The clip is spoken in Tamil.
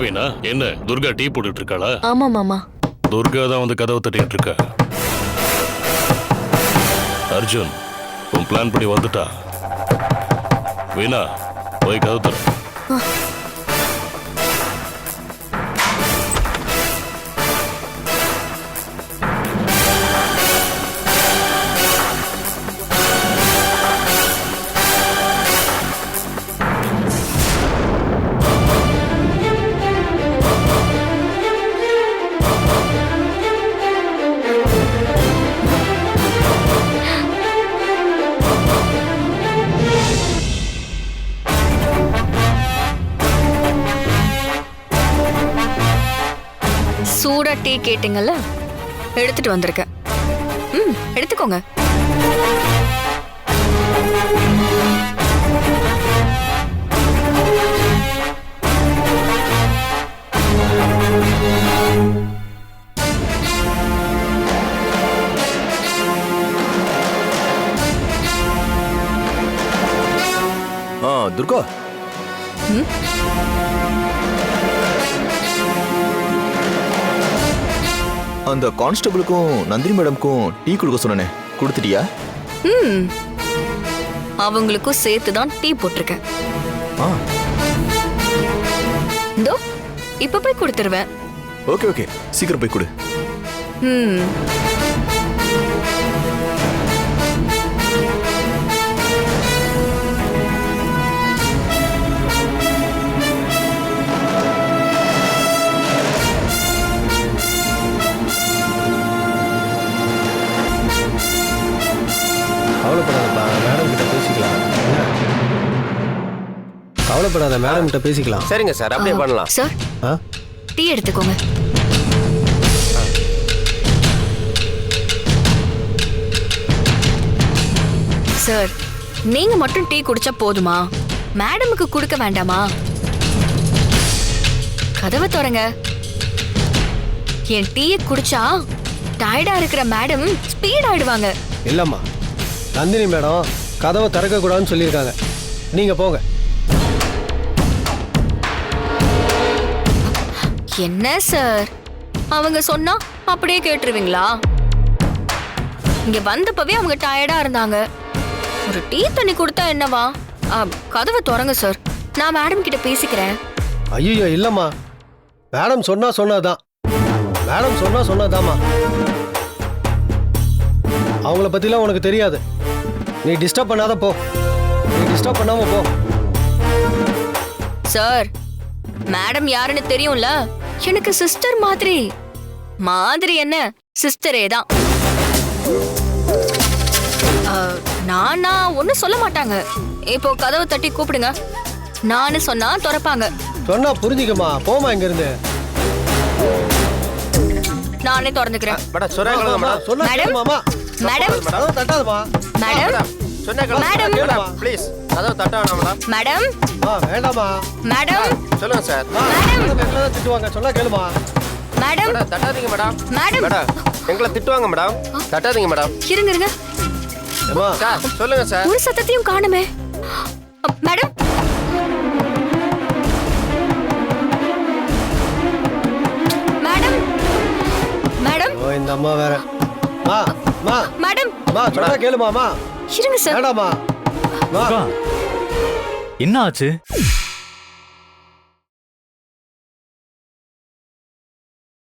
வீணா, என்ன துர்கா டீ போட்டுட்டு இருக்காளா? ஆமா மாமா. துர்கா தான் வந்து கதவை தட்டிட்டு இருக்கா. அர்ஜுன் உன் பிளான் பண்ணி வந்துட்டா. வீணா போய் கதவு தர. சூடா டீ கேட்டீங்கல்ல, எடுத்துட்டு வந்திருக்கேன். எடுத்துக்கோங்க. துர்கா, அந்த கான்ஸ்டபிளுக்கும் நந்தினி மேடம்க்கும் டீ கொடுக்க சொன்னேன், கொடுத்துட்டியா? அவங்களுக்கும் சேர்த்து தான் டீ போட்டிருக்கேன். இதோ இப்ப போய் கொடுத்துருவேன். ஓகே ஓகே, சீக்கிரம் போய் கொடு. கவலைப்படாத, மேடம் கிட்ட பேசிக்கலாம். சரிங்க சார், அப்படியே பண்ணலாம். சார், டீ எடுத்துக்கோங்க. சார், நீங்க மட்டும் டீ குடிச்சா போதுமா? மேடமுக்கு கொடுக்க வேண்டாமா? கதவை திறங்க. என் டீயை குடிச்சா டயர்டா இருக்கிற மேடம் ஸ்பீட் ஆயிடுவாங்க. இல்லம்மா, நந்தினி மேடம் கதவை திறக்க கூடாதுன்னு சொல்லியிருக்காங்க. நீங்க போங்க. என்ன சார், அவங்க சொன்னா அப்படியே கேட்டுருவீங்களா? இங்க வந்தப்பவே அவங்க டயர்டா இருந்தாங்க. ஒரு டீ தண்ணி கொடுத்தா என்னவா? கதவை திறங்க சார், நான் மேடம் கிட்ட பேசிக்கிறேன். ஐயோ இல்லம்மா, மேடம் சொன்னாதான். மேடம் சொன்னாதாம்மா. அவங்கள பத்திலாம் உனக்கு தெரியாது. நீ டிஸ்டர்ப் பண்ணாத போ. நீ டிஸ்டர்ப் பண்ணாம போ. சார், மேடம் யாருன்னு தெரியும்ல? எனக்கு சிஸ்டர் மாதிரி. என்ன, சிஸ்டரே தான். நானா ஒன்னும் சொல்ல மாட்டாங்க. இப்போ கதவை தட்டி கூப்பிடுங்க. நானு சொன்னா திறப்பாங்க. சொன்னா புரிஞ்சுக்கமா, போமா இங்க இருந்து. நானே திறந்துக்கிறேன். மேடம், மேடம், தட்டாதமா. மேடம், மேடம், ப்ளீஸ் கதவை தட்ட வேணாம்டா. மேடம், வேண்டாமா. மேடம், சொல்லுங்க சார். மேடம் திட்டுவாங்க, சொன்னா கேளுமா. Madam, தட்டாதீங்க madam. மேடம், எங்களை திட்டுவாங்க மேடம். தட்டாதீங்க மேடம். இருங்க. சார் சொல்லுங்க சார். ஒரு சத்தத்தையும் காணுமே. Madam, madam, madam. இந்த அம்மா வேற. மேடம், சொன்னா கேளுமாமா. இருங்க சார். வேண்டாமா. என்ன ஆச்சு?